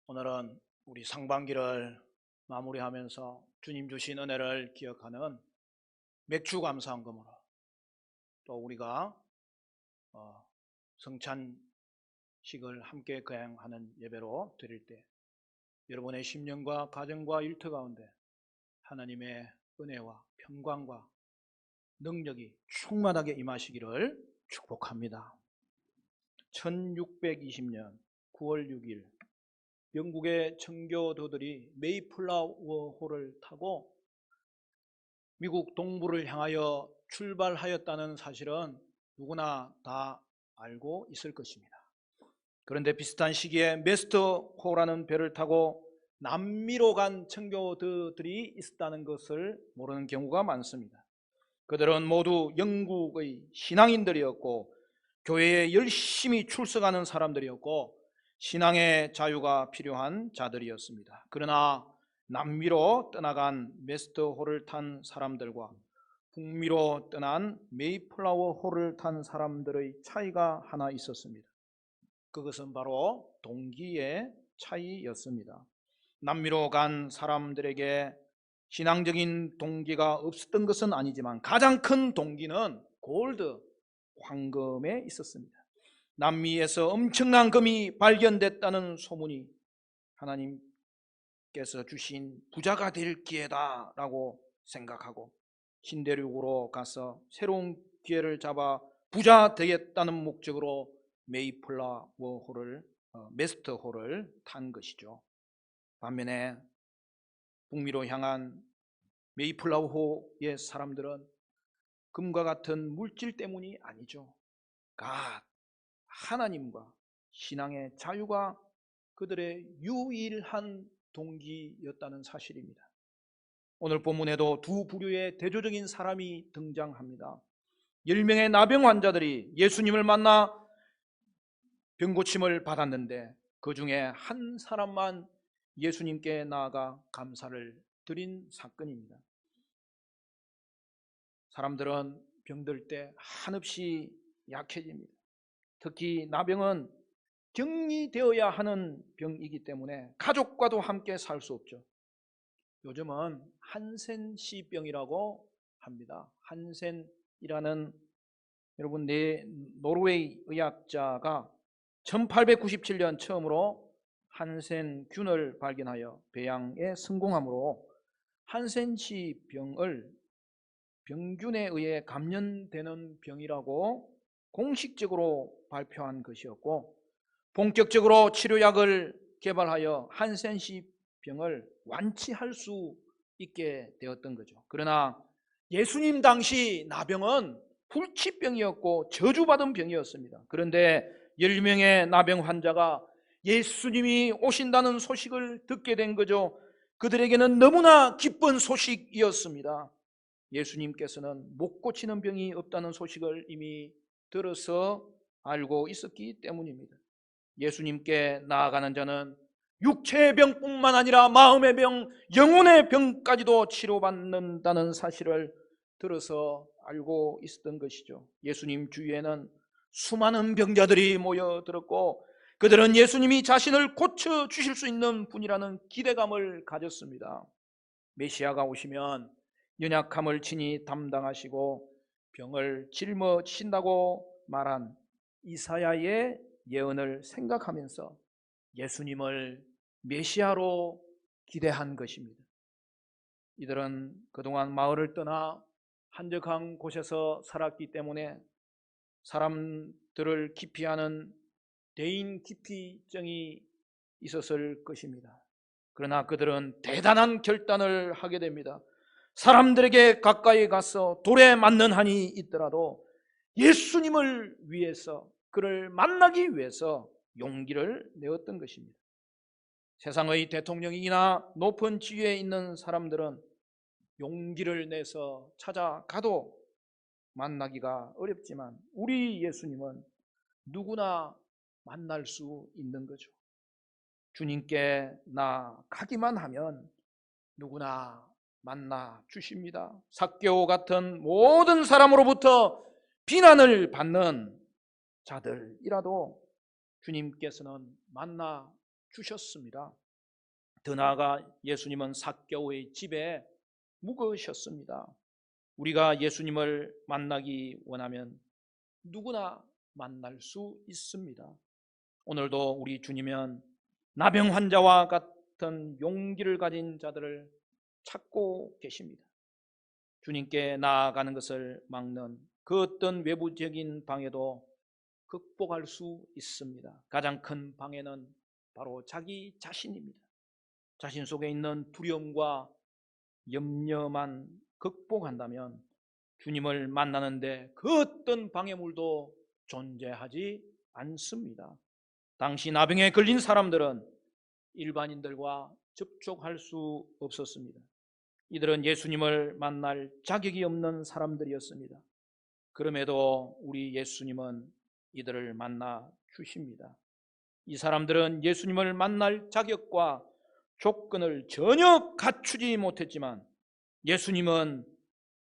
오늘은 우리 상반기를 마무리하면서 주님 주신 은혜를 기억하는 맥주 감사헌금으로 또 우리가 성찬식을 함께 거행하는 예배로 드릴 때 여러분의 심령과 가정과 일터 가운데 하나님의 은혜와 평강과 능력이 충만하게 임하시기를 축복합니다. 1620년 9월 6일 영국의 청교도들이 메이플라워호를 타고 미국 동부를 향하여 출발하였다는 사실은 누구나 다 알고 있을 것입니다. 그런데 비슷한 시기에 메스터호라는 배를 타고 남미로 간 청교도들이 있었다는 것을 모르는 경우가 많습니다. 그들은 모두 영국의 신앙인들이었고 교회에 열심히 출석하는 사람들이었고 신앙의 자유가 필요한 자들이었습니다. 그러나 남미로 떠나간 메스터호를 탄 사람들과 북미로 떠난 메이플라워호를 탄 사람들의 차이가 하나 있었습니다. 그것은 바로 동기의 차이였습니다. 남미로 간 사람들에게 신앙적인 동기가 없었던 것은 아니지만 가장 큰 동기는 골드, 황금에 있었습니다. 남미에서 엄청난 금이 발견됐다는 소문이 하나님께서 주신 부자가 될 기회다라고 생각하고 신대륙으로 가서 새로운 기회를 잡아 부자 되겠다는 목적으로 메스터호를 탄 것이죠. 반면에 북미로 향한 메이플라워호의 사람들은 금과 같은 물질 때문이 아니죠. 하나님과 신앙의 자유가 그들의 유일한 동기였다는 사실입니다. 오늘 본문에도 두 부류의 대조적인 사람이 등장합니다. 10명의 나병 환자들이 예수님을 만나 병고침을 받았는데 그 중에 한 사람만 예수님께 나아가 감사를 드린 사건입니다. 사람들은 병들 때 한없이 약해집니다. 특히 나병은 격리되어야 하는 병이기 때문에 가족과도 함께 살 수 없죠. 요즘은 한센시병이라고 합니다. 한센이라는 여러분 노르웨이 의학자가 1897년 처음으로 한센균을 발견하여 배양에 성공함으로 한센시병을 병균에 의해 감염되는 병이라고 공식적으로 발표한 것이었고 본격적으로 치료약을 개발하여 한센시병을 완치할 수 있게 되었던 거죠. 그러나 예수님 당시 나병은 불치병이었고 저주받은 병이었습니다. 그런데 10명의 나병 환자가 예수님이 오신다는 소식을 듣게 된 거죠. 그들에게는 너무나 기쁜 소식이었습니다. 예수님께서는 못 고치는 병이 없다는 소식을 이미 들어서 알고 있었기 때문입니다. 예수님께 나아가는 자는 육체의 병뿐만 아니라 마음의 병, 영혼의 병까지도 치료받는다는 사실을 들어서 알고 있었던 것이죠. 예수님 주위에는 수많은 병자들이 모여들었고 그들은 예수님이 자신을 고쳐주실 수 있는 분이라는 기대감을 가졌습니다. 메시아가 오시면 연약함을 친히 담당하시고 병을 짊어지신다고 말한 이사야의 예언을 생각하면서 예수님을 메시아로 기대한 것입니다. 이들은 그동안 마을을 떠나 한적한 곳에서 살았기 때문에 사람들을 기피하는 대인 기피증이 있었을 것입니다. 그러나 그들은 대단한 결단을 하게 됩니다. 사람들에게 가까이 가서 돌에 맞는 한이 있더라도 예수님을 위해서, 그를 만나기 위해서 용기를 내었던 것입니다. 세상의 대통령이나 높은 지위에 있는 사람들은 용기를 내서 찾아가도 만나기가 어렵지만 우리 예수님은 누구나 만날 수 있는 거죠. 주님께 나가기만 하면 누구나 만나 주십니다. 삭개오 같은 모든 사람으로부터 비난을 받는 자들이라도 주님께서는 만나 주셨습니다. 더 나아가 예수님은 삭개오의 집에 묵으셨습니다. 우리가 예수님을 만나기 원하면 누구나 만날 수 있습니다. 오늘도 우리 주님은 나병 환자와 같은 용기를 가진 자들을 찾고 계십니다. 주님께 나아가는 것을 막는 그 어떤 외부적인 방해도 극복할 수 있습니다. 가장 큰 방해는 바로 자기 자신입니다. 자신 속에 있는 두려움과 염려만 극복한다면 주님을 만나는데 그 어떤 방해물도 존재하지 않습니다. 당시 나병에 걸린 사람들은 일반인들과 접촉할 수 없었습니다. 이들은 예수님을 만날 자격이 없는 사람들이었습니다. 그럼에도 우리 예수님은 이들을 만나 주십니다. 이 사람들은 예수님을 만날 자격과 조건을 전혀 갖추지 못했지만 예수님은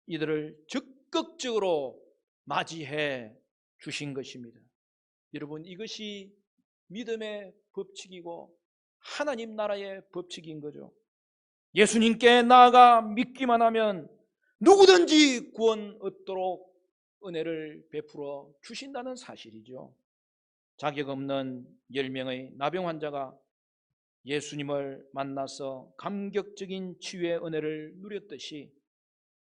이들을 적극적으로 맞이해 주신 것입니다. 여러분, 이것이 믿음의 법칙이고 하나님 나라의 법칙인 거죠. 예수님께 나아가 믿기만 하면 누구든지 구원 얻도록 은혜를 베풀어 주신다는 사실이죠. 자격 없는 10명의 나병 환자가 예수님을 만나서 감격적인 치유의 은혜를 누렸듯이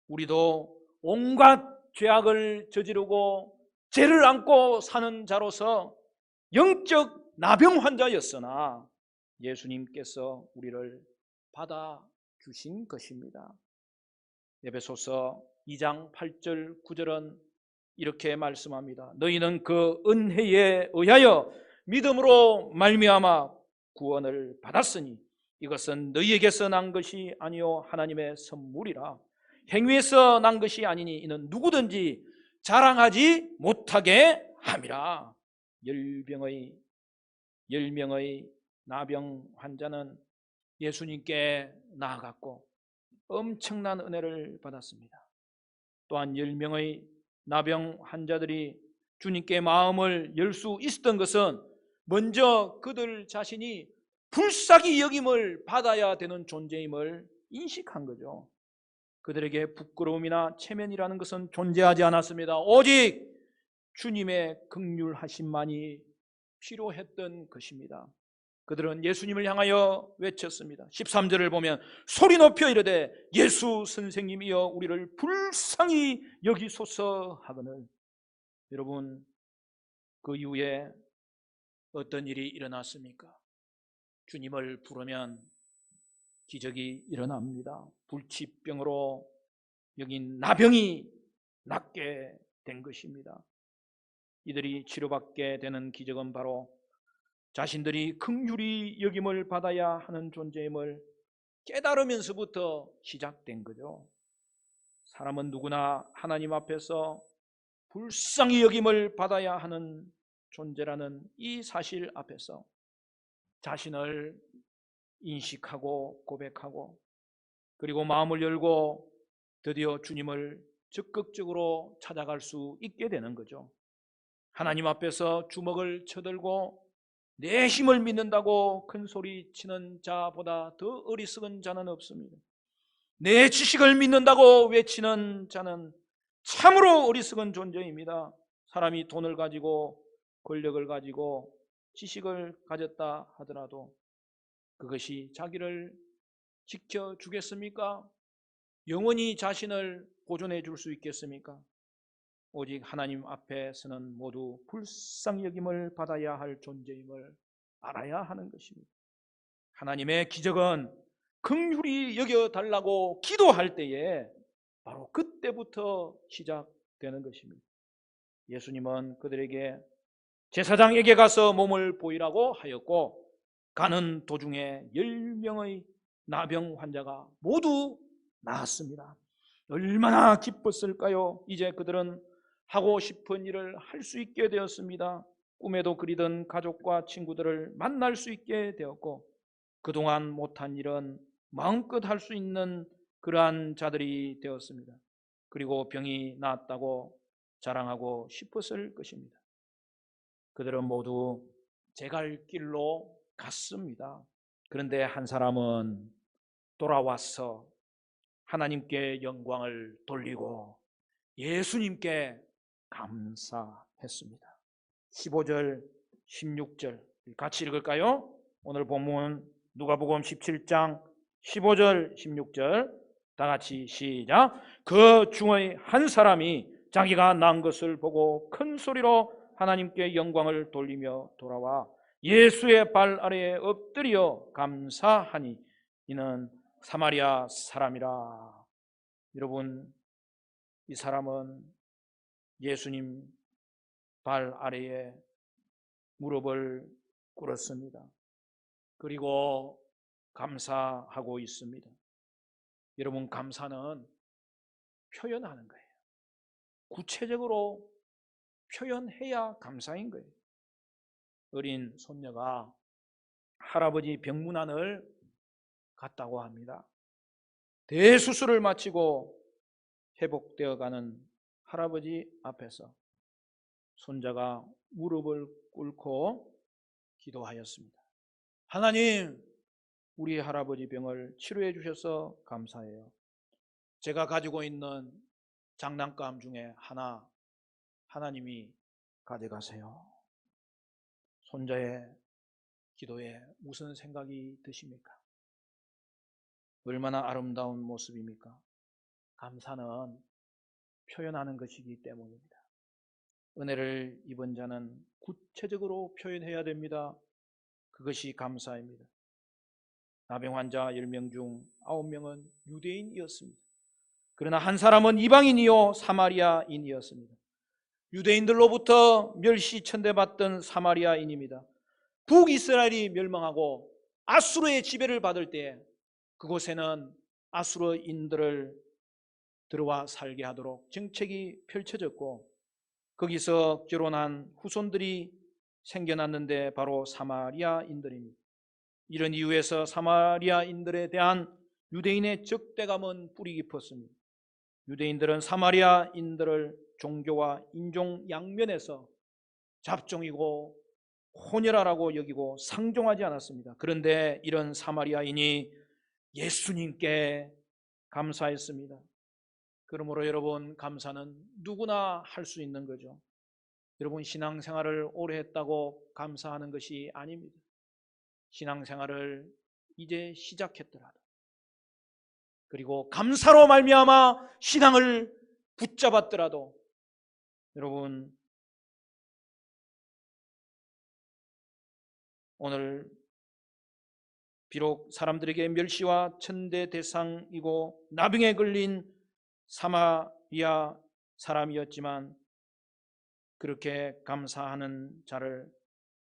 우리도 온갖 죄악을 저지르고 죄를 안고 사는 자로서 영적 나병 환자였으나 예수님께서 우리를 받아주신 것입니다. 에베소서 2장 8절 9절은 이렇게 말씀합니다. 너희는 그 은혜에 의하여 믿음으로 말미암아 구원을 받았으니 이것은 너희에게서 난 것이 아니요 하나님의 선물이라. 행위에서 난 것이 아니니 이는 누구든지 자랑하지 못하게 함이라. 10명의 나병 환자는 예수님께 나아갔고 엄청난 은혜를 받았습니다. 또한 10명의 나병 환자들이 주님께 마음을 열 수 있었던 것은 먼저 그들 자신이 불쌍히 여김을 받아야 되는 존재임을 인식한 거죠. 그들에게 부끄러움이나 체면이라는 것은 존재하지 않았습니다. 오직 주님의 긍휼하심만이 필요했던 것입니다. 그들은 예수님을 향하여 외쳤습니다. 13절을 보면 소리 높여 이르되 예수 선생님이여 우리를 불쌍히 여기소서 하거늘. 여러분, 그 이후에 어떤 일이 일어났습니까? 주님을 부르면 기적이 일어납니다. 불치병으로 여긴 나병이 낫게 된 것입니다. 이들이 치료받게 되는 기적은 바로 자신들이 긍휼히 여김을 받아야 하는 존재임을 깨달으면서부터 시작된 거죠. 사람은 누구나 하나님 앞에서 불쌍히 여김을 받아야 하는 존재라는 이 사실 앞에서 자신을 인식하고 고백하고 그리고 마음을 열고 드디어 주님을 적극적으로 찾아갈 수 있게 되는 거죠. 하나님 앞에서 주먹을 쳐들고 내 힘을 믿는다고 큰 소리 치는 자보다 더 어리석은 자는 없습니다. 내 지식을 믿는다고 외치는 자는 참으로 어리석은 존재입니다. 사람이 돈을 가지고 권력을 가지고 지식을 가졌다 하더라도 그것이 자기를 지켜주겠습니까? 영원히 자신을 보존해 줄 수 있겠습니까? 오직 하나님 앞에서는 모두 불쌍히 여김을 받아야 할 존재임을 알아야 하는 것입니다. 하나님의 기적은 긍휼히 여겨달라고 기도할 때에 바로 그때부터 시작되는 것입니다. 예수님은 그들에게 제사장에게 가서 몸을 보이라고 하였고 가는 도중에 10명의 나병 환자가 모두 나았습니다. 얼마나 기뻤을까요? 이제 그들은 하고 싶은 일을 할 수 있게 되었습니다. 꿈에도 그리던 가족과 친구들을 만날 수 있게 되었고 그동안 못한 일은 마음껏 할 수 있는 그러한 자들이 되었습니다. 그리고 병이 나았다고 자랑하고 싶었을 것입니다. 그들은 모두 제 갈 길로 갔습니다. 그런데 한 사람은 돌아와서 하나님께 영광을 돌리고 예수님께 감사했습니다. 15절, 16절 같이 읽을까요? 오늘 본문 누가복음 17장 15절, 16절 다 같이 시작. 그 중의 한 사람이 자기가 낳은 것을 보고 큰 소리로 하나님께 영광을 돌리며 돌아와 예수의 발 아래에 엎드려 감사하니 이는 사마리아 사람이라. 여러분, 이 사람은 예수님 발 아래에 무릎을 꿇었습니다. 그리고 감사하고 있습니다. 여러분, 감사는 표현하는 거예요. 구체적으로 표현해야 감사인 거예요. 어린 손녀가 할아버지 병문안을 갔다고 합니다. 대수술을 마치고 회복되어 가는 할아버지 앞에서 손자가 무릎을 꿇고 기도하였습니다. 하나님, 우리 할아버지 병을 치료해 주셔서 감사해요. 제가 가지고 있는 장난감 중에 하나 하나님이 가져가세요. 손자의 기도에 무슨 생각이 드십니까? 얼마나 아름다운 모습입니까? 감사는 표현하는 것이기 때문입니다. 은혜를 입은 자는 구체적으로 표현해야 됩니다. 그것이 감사입니다. 나병 환자 10명 중 9명은 유대인이었습니다. 그러나 한 사람은 이방인이요 사마리아인이었습니다. 유대인들로부터 멸시 천대받던 사마리아인입니다. 북이스라엘이 멸망하고 아수르의 지배를 받을 때 그곳에는 아수르인들을 들어와 살게 하도록 정책이 펼쳐졌고 거기서 결혼한 후손들이 생겨났는데 바로 사마리아인들입니다. 이런 이유에서 사마리아인들에 대한 유대인의 적대감은 뿌리 깊었습니다. 유대인들은 사마리아인들을 종교와 인종 양면에서 잡종이고 혼혈아라고 여기고 상종하지 않았습니다. 그런데 이런 사마리아인이 예수님께 감사했습니다. 그러므로 여러분, 감사는 누구나 할 수 있는 거죠. 여러분, 신앙생활을 오래 했다고 감사하는 것이 아닙니다. 신앙생활을 이제 시작했더라도 그리고 감사로 말미암아 신앙을 붙잡았더라도 여러분, 오늘 비록 사람들에게 멸시와 천대 대상이고 나병에 걸린 사마리아 사람이었지만 그렇게 감사하는 자를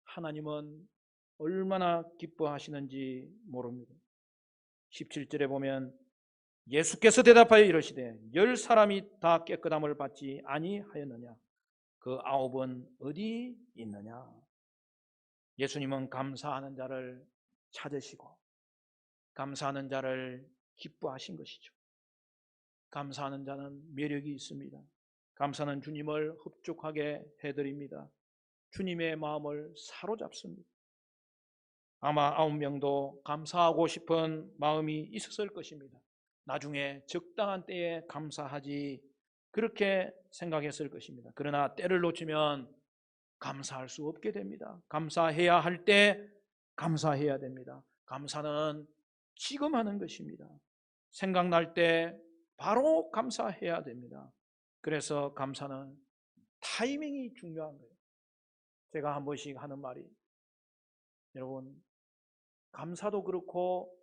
하나님은 얼마나 기뻐하시는지 모릅니다. 17절에 보면 예수께서 대답하여 이르시되 10사람이 다 깨끗함을 받지 아니하였느냐? 그 9은 어디 있느냐? 예수님은 감사하는 자를 찾으시고 감사하는 자를 기뻐하신 것이죠. 감사하는 자는 매력이 있습니다. 감사는 주님을 흡족하게 해드립니다. 주님의 마음을 사로잡습니다. 아마 9명도 감사하고 싶은 마음이 있었을 것입니다. 나중에 적당한 때에 감사하지 그렇게 생각했을 것입니다. 그러나 때를 놓치면 감사할 수 없게 됩니다. 감사해야 할 때 감사해야 됩니다. 감사는 지금 하는 것입니다. 생각날 때 바로 감사해야 됩니다. 그래서 감사는 타이밍이 중요한 거예요. 제가 한 번씩 하는 말이, 여러분, 감사도 그렇고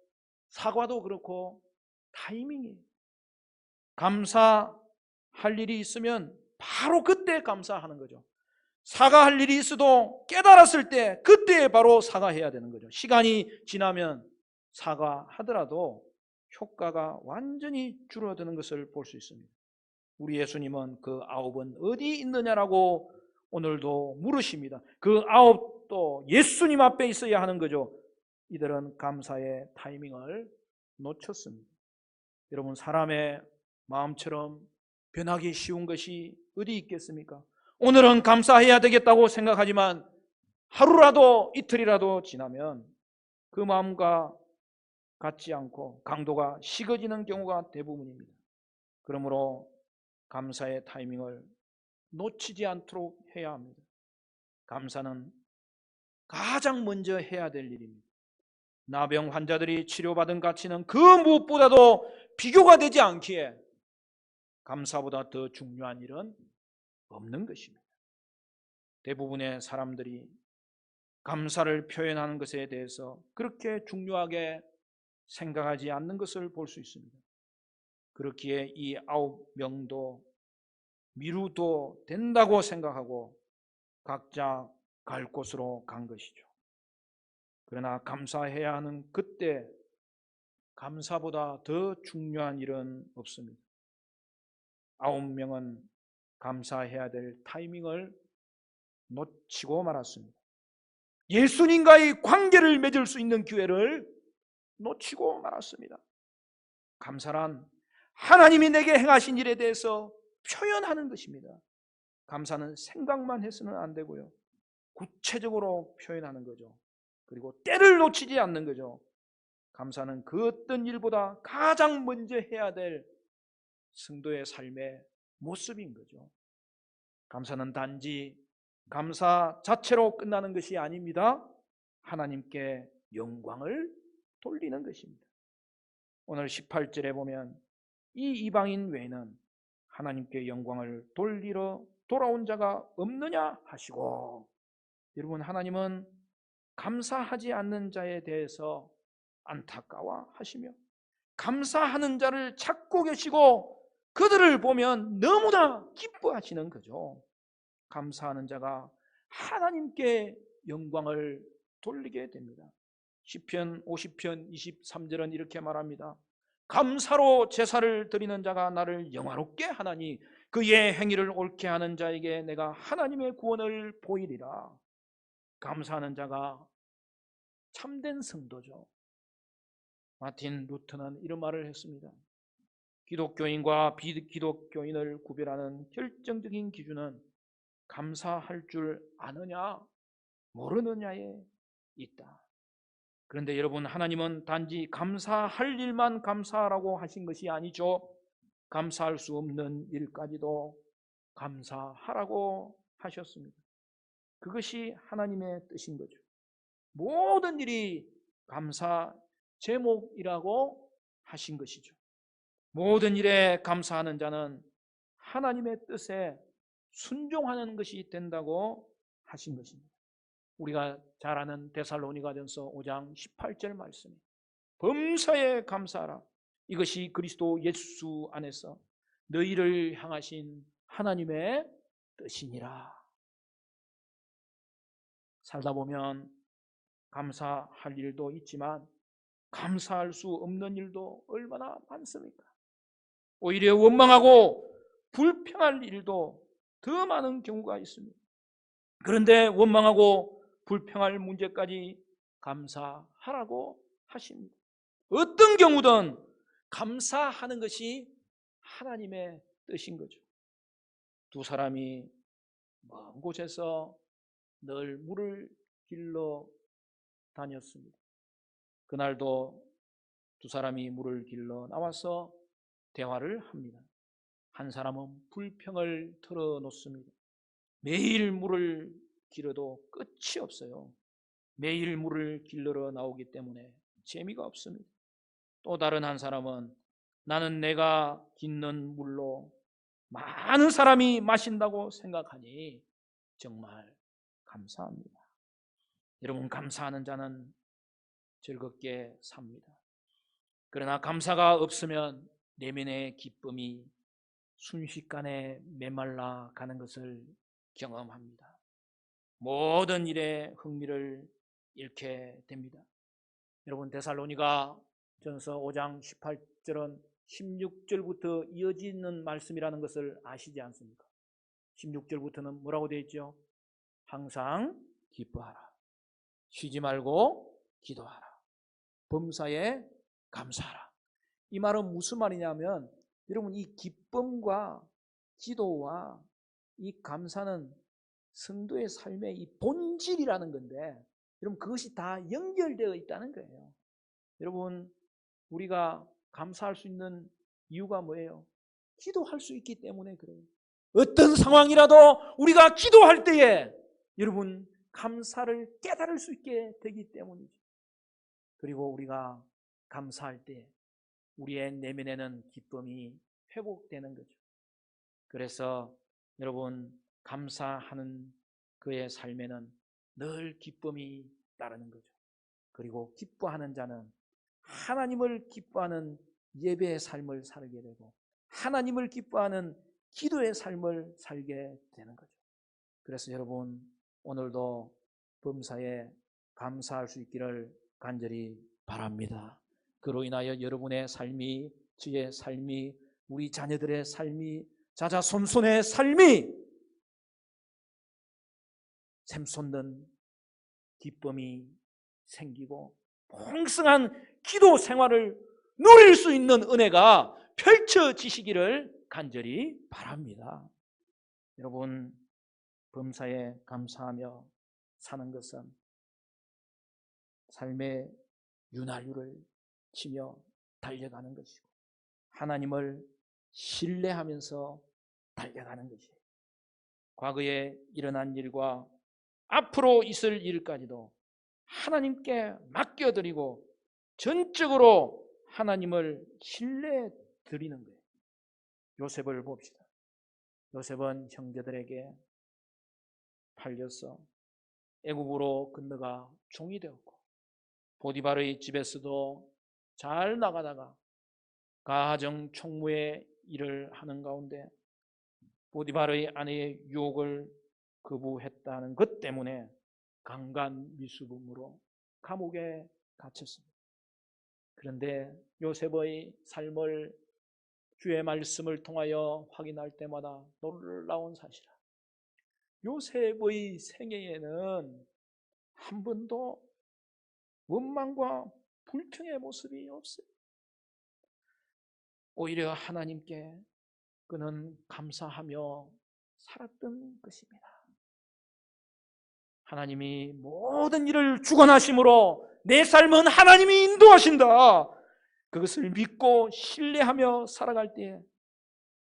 사과도 그렇고 타이밍이에요. 감사할 일이 있으면 바로 그때 감사하는 거죠. 사과할 일이 있어도 깨달았을 때 그때 바로 사과해야 되는 거죠. 시간이 지나면 사과하더라도 효과가 완전히 줄어드는 것을 볼 수 있습니다. 우리 예수님은 그 9은 어디 있느냐라고 오늘도 물으십니다. 그 9도 예수님 앞에 있어야 하는 거죠. 이들은 감사의 타이밍을 놓쳤습니다. 여러분, 사람의 마음처럼 변하기 쉬운 것이 어디 있겠습니까? 오늘은 감사해야 되겠다고 생각하지만 하루라도 이틀이라도 지나면 그 마음과 같지 않고 강도가 식어지는 경우가 대부분입니다. 그러므로 감사의 타이밍을 놓치지 않도록 해야 합니다. 감사는 가장 먼저 해야 될 일입니다. 나병 환자들이 치료받은 가치는 그 무엇보다도 비교가 되지 않기에 감사보다 더 중요한 일은 없는 것입니다. 대부분의 사람들이 감사를 표현하는 것에 대해서 그렇게 중요하게 생각하지 않는 것을 볼 수 있습니다. 그렇기에 이 9명도 미루도 된다고 생각하고 각자 갈 곳으로 간 것이죠. 그러나 감사해야 하는 그때 감사보다 더 중요한 일은 없습니다. 9명은 감사해야 될 타이밍을 놓치고 말았습니다. 예수님과의 관계를 맺을 수 있는 기회를 놓치고 말았습니다. 감사란 하나님이 내게 행하신 일에 대해서 표현하는 것입니다. 감사는 생각만 해서는 안 되고요. 구체적으로 표현하는 거죠. 그리고 때를 놓치지 않는 거죠. 감사는 그 어떤 일보다 가장 먼저 해야 될 성도의 삶의 모습인 거죠. 감사는 단지 감사 자체로 끝나는 것이 아닙니다. 하나님께 영광을 돌리는 것입니다. 오늘 18절에 보면 이 이방인 외에는 하나님께 영광을 돌리러 돌아온 자가 없느냐 하시고, 여러분, 하나님은 감사하지 않는 자에 대해서 안타까워 하시며 감사하는 자를 찾고 계시고 그들을 보면 너무나 기뻐하시는 거죠. 감사하는 자가 하나님께 영광을 돌리게 됩니다. 시편 50편 23절은 이렇게 말합니다. 감사로 제사를 드리는 자가 나를 영화롭게 하나니 그의 행위를 옳게 하는 자에게 내가 하나님의 구원을 보이리라. 감사하는 자가 참된 성도죠. 마틴 루터는 이런 말을 했습니다. 기독교인과 비기독교인을 구별하는 결정적인 기준은 감사할 줄 아느냐 모르느냐에 있다. 그런데 여러분, 하나님은 단지 감사할 일만 감사하라고 하신 것이 아니죠. 감사할 수 없는 일까지도 감사하라고 하셨습니다. 그것이 하나님의 뜻인 거죠. 모든 일이 감사 제목이라고 하신 것이죠. 모든 일에 감사하는 자는 하나님의 뜻에 순종하는 것이 된다고 하신 것입니다. 우리가 잘 아는 데살로니가전서 5장 18절 말씀, 범사에 감사하라. 이것이 그리스도 예수 안에서 너희를 향하신 하나님의 뜻이니라. 살다 보면 감사할 일도 있지만 감사할 수 없는 일도 얼마나 많습니까? 오히려 원망하고 불평할 일도 더 많은 경우가 있습니다. 그런데 원망하고 불평할 문제까지 감사하라고 하십니다. 어떤 경우든 감사하는 것이 하나님의 뜻인 거죠. 두 사람이 먼 곳에서 늘 물을 길러 다녔습니다. 그날도 두 사람이 물을 길러 나와서 대화를 합니다. 한 사람은 불평을 털어놓습니다. 매일 물을 길어도 끝이 없어요. 매일 물을 길러 나오기 때문에 재미가 없습니다. 또 다른 한 사람은 나는 내가 깃는 물로 많은 사람이 마신다고 생각하니 정말 감사합니다. 여러분, 감사하는 자는 즐겁게 삽니다. 그러나 감사가 없으면 내면의 기쁨이 순식간에 메말라 가는 것을 경험합니다. 모든 일에 흥미를 잃게 됩니다. 여러분, 데살로니가 전서 5장 18절은 16절부터 이어지는 말씀이라는 것을 아시지 않습니까? 16절부터는 뭐라고 되어 있죠? 항상 기뻐하라. 쉬지 말고 기도하라. 범사에 감사하라. 이 말은 무슨 말이냐면, 여러분, 이 기쁨과 기도와 이 감사는 성도의 삶의 이 본질이라는 건데, 여러분, 그것이 다 연결되어 있다는 거예요. 여러분, 우리가 감사할 수 있는 이유가 뭐예요? 기도할 수 있기 때문에 그래요. 어떤 상황이라도 우리가 기도할 때에 여러분 감사를 깨달을 수 있게 되기 때문이죠. 그리고 우리가 감사할 때 우리의 내면에는 기쁨이 회복되는 거죠. 그래서 여러분 감사하는 그의 삶에는 늘 기쁨이 따르는 거죠. 그리고 기뻐하는 자는 하나님을 기뻐하는 예배의 삶을 살게 되고 하나님을 기뻐하는 기도의 삶을 살게 되는 거죠. 그래서 여러분 오늘도 범사에 감사할 수 있기를 간절히 바랍니다. 그로 인하여 여러분의 삶이, 저의 삶이, 우리 자녀들의 삶이, 자자손손의 삶이 샘솟는 기쁨이 생기고 풍성한 기도 생활을 누릴 수 있는 은혜가 펼쳐지시기를 간절히 바랍니다. 여러분 범사에 감사하며 사는 것은 삶의 윤활유를 치며 달려가는 것이고 하나님을 신뢰하면서 달려가는 것이에요. 과거에 일어난 일과 앞으로 있을 일까지도 하나님께 맡겨드리고 전적으로 하나님을 신뢰 드리는 거예요. 요셉을 봅시다. 요셉은 형제들에게 팔려서 애국으로 건너가 종이 되었고 보디발의 집에서도 잘 나가다가 가정 총무의 일을 하는 가운데 보디발의 아내의 유혹을 거부했다는 것 때문에 강간 미수범으로 감옥에 갇혔습니다. 그런데 요셉의 삶을 주의 말씀을 통하여 확인할 때마다 놀라운 사실이라. 요셉의 생애에는 한 번도 원망과 불평의 모습이 없어요. 오히려 하나님께 그는 감사하며 살았던 것입니다. 하나님이 모든 일을 주관하심으로 내 삶은 하나님이 인도하신다. 그것을 믿고 신뢰하며 살아갈 때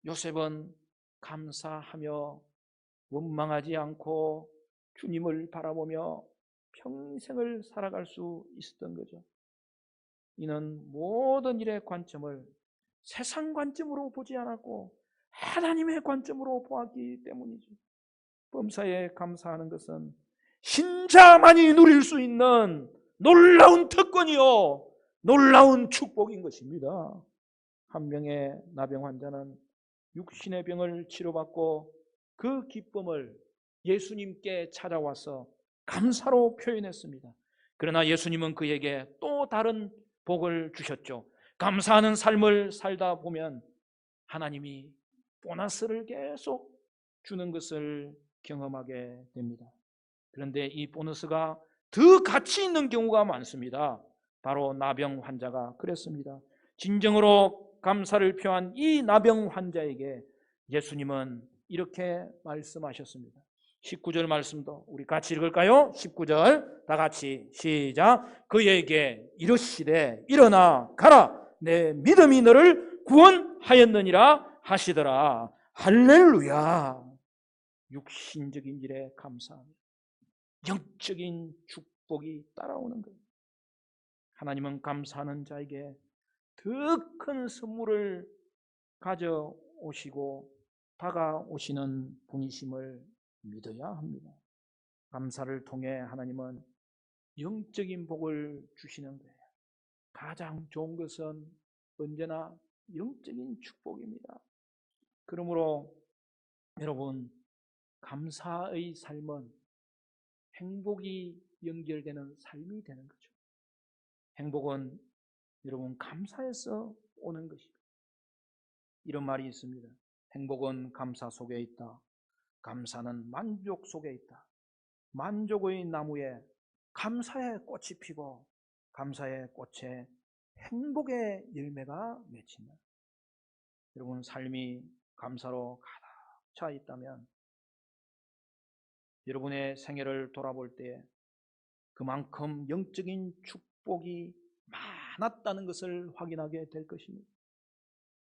요셉은 감사하며 원망하지 않고 주님을 바라보며 평생을 살아갈 수 있었던 거죠. 이는 모든 일의 관점을 세상 관점으로 보지 않았고 하나님의 관점으로 보았기 때문이죠. 범사에 감사하는 것은 신자만이 누릴 수 있는 놀라운 특권이요 놀라운 축복인 것입니다. 한 명의 나병 환자는 육신의 병을 치료받고 그 기쁨을 예수님께 찾아와서 감사로 표현했습니다. 그러나 예수님은 그에게 또 다른 복을 주셨죠. 감사하는 삶을 살다 보면 하나님이 보너스를 계속 주는 것을 경험하게 됩니다. 그런데 이 보너스가 더 가치 있는 경우가 많습니다. 바로 나병 환자가 그랬습니다. 진정으로 감사를 표한 이 나병 환자에게 예수님은 이렇게 말씀하셨습니다. 19절 말씀도 우리 같이 읽을까요? 19절 다 같이 시작. 그에게 이르시되 일어나 가라 내 믿음이 너를 구원하였느니라 하시더라. 할렐루야. 육신적인 일에 감사합니다. 영적인 축복이 따라오는 거예요. 하나님은 감사하는 자에게 더 큰 선물을 가져오시고 다가오시는 분이심을 믿어야 합니다. 감사를 통해 하나님은 영적인 복을 주시는 거예요. 가장 좋은 것은 언제나 영적인 축복입니다. 그러므로 여러분 감사의 삶은 행복이 연결되는 삶이 되는 거죠. 행복은 여러분 감사해서 오는 것입니다. 이런 말이 있습니다. 행복은 감사 속에 있다. 감사는 만족 속에 있다. 만족의 나무에 감사의 꽃이 피고 감사의 꽃에 행복의 열매가 맺힌다. 여러분 삶이 감사로 가득 차 있다면 여러분의 생애를 돌아볼 때 그만큼 영적인 축복이 많았다는 것을 확인하게 될 것입니다.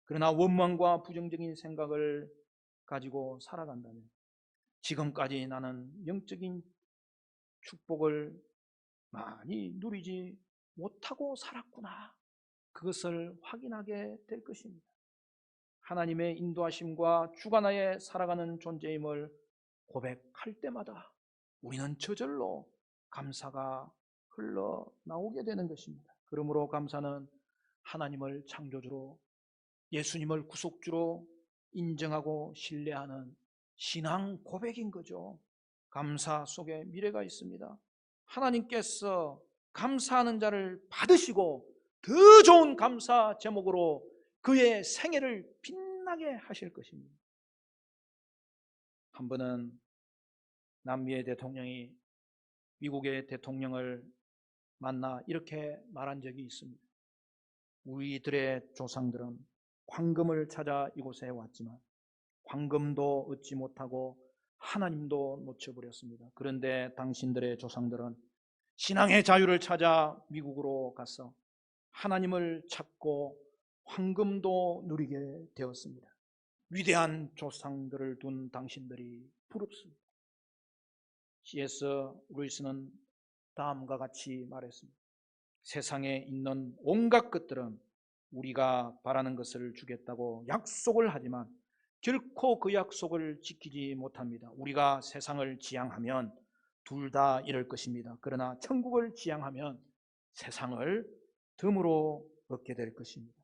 그러나 원망과 부정적인 생각을 가지고 살아간다면 지금까지 나는 영적인 축복을 많이 누리지 못하고 살았구나, 그것을 확인하게 될 것입니다. 하나님의 인도하심과 주관하에 살아가는 존재임을 고백할 때마다 우리는 저절로 감사가 흘러나오게 되는 것입니다. 그러므로 감사는 하나님을 창조주로, 예수님을 구속주로 인정하고 신뢰하는 신앙 고백인 거죠. 감사 속에 미래가 있습니다. 하나님께서 감사하는 자를 받으시고 더 좋은 감사 제목으로 그의 생애를 빛나게 하실 것입니다. 한 번은 남미의 대통령이 미국의 대통령을 만나 이렇게 말한 적이 있습니다. 우리들의 조상들은 황금을 찾아 이곳에 왔지만 황금도 얻지 못하고 하나님도 놓쳐버렸습니다. 그런데 당신들의 조상들은 신앙의 자유를 찾아 미국으로 가서 하나님을 찾고 황금도 누리게 되었습니다. 위대한 조상들을 둔 당신들이 부럽습니다. C.S. 루이스는 다음과 같이 말했습니다. 세상에 있는 온갖 것들은 우리가 바라는 것을 주겠다고 약속을 하지만 결코 그 약속을 지키지 못합니다. 우리가 세상을 지향하면 둘 다 이럴 것입니다. 그러나 천국을 지향하면 세상을 덤으로 얻게 될 것입니다.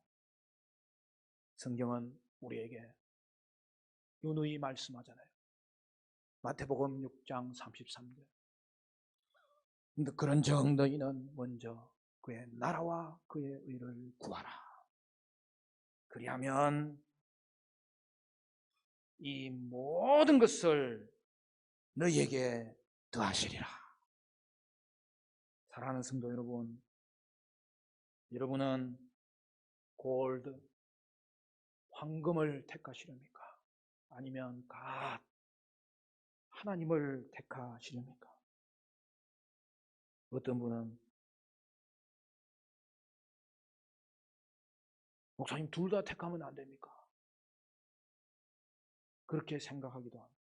성경은 우리에게 누누이 말씀하잖아요. 마태복음 6장 33절. 그런즉 너희는 먼저 그의 나라와 그의 의를 구하라. 그리하면 이 모든 것을 너희에게 더하시리라. 사랑하는 성도 여러분, 여러분은 골드, 황금을 택하시렵니까? 아니면 갓, 하나님을 택하시렵니까? 어떤 분은 목사님 둘 다 택하면 안 됩니까? 그렇게 생각하기도 합니다.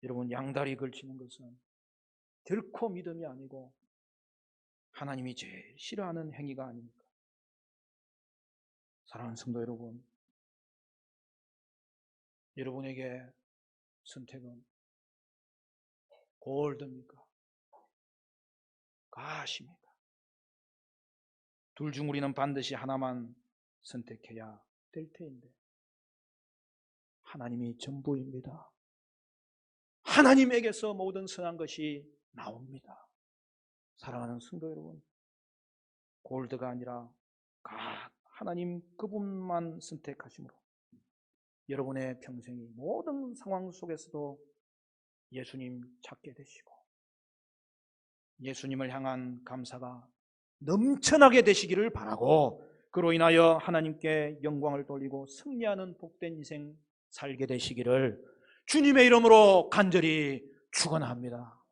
여러분, 양다리 걸치는 것은 결코 믿음이 아니고 하나님이 제일 싫어하는 행위가 아닙니까? 사랑하는 성도 여러분, 여러분에게 선택은 골드입니까? 가십니까? 둘 중 우리는 반드시 하나만 선택해야 될 테인데 하나님이 전부입니다. 하나님에게서 모든 선한 것이 나옵니다. 사랑하는 성도 여러분, 골드가 아니라 각 하나님 그분만 선택하심으로 여러분의 평생이 모든 상황 속에서도 예수님 찾게 되시고 예수님을 향한 감사가 넘쳐나게 되시기를 바라고, 그로 인하여 하나님께 영광을 돌리고 승리하는 복된 인생 살게 되시기를 주님의 이름으로 간절히 축원합니다.